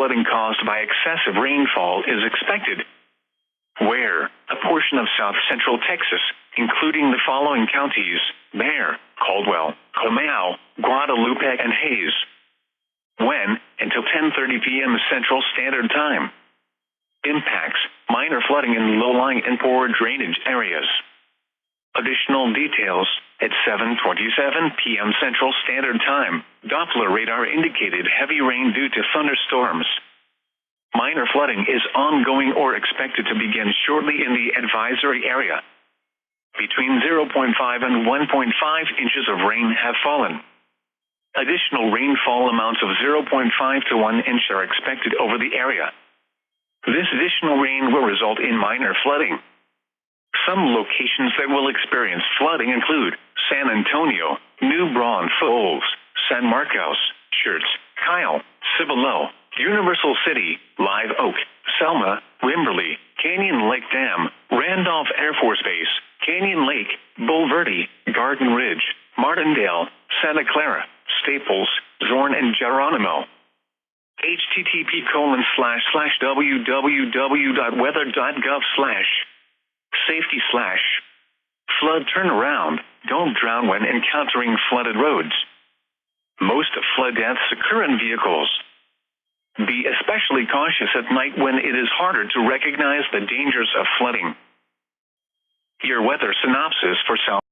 Flooding caused by excessive rainfall is expected. Where? A portion of south-central Texas, including the following counties: Bexar, Caldwell, Comal, Guadalupe, and Hays. When? Until 10:30 p.m. Central Standard Time. Impacts: minor flooding in low-lying and poor drainage areas. Additional details: at 7:27 p.m. Central Standard Time, Doppler radar indicated heavy rain due to thunderstorms. Minor flooding is ongoing or expected to begin shortly in the advisory area. Between 0.5 and 1.5 inches of rain have fallen. Additional rainfall amounts of 0.5 to 1 inch are expected over the area. This additional rain will result in minor flooding. Some locations that will experience flooding include San Antonio, New Braunfels, San Marcos, Schertz, Kyle, Cibolo, Universal City, Live Oak, Selma, Wimberley, Canyon Lake Dam, Randolph Air Force Base, Canyon Lake, Bulverde, Garden Ridge, Martindale, Santa Clara, Staples, Zorn, and Geronimo. http://www.weather.gov/safety/flood turnaround. Don't drown when encountering flooded roads. Most flood deaths occur in vehicles. Be especially cautious at night when it is harder to recognize the dangers of flooding. Your weather synopsis for South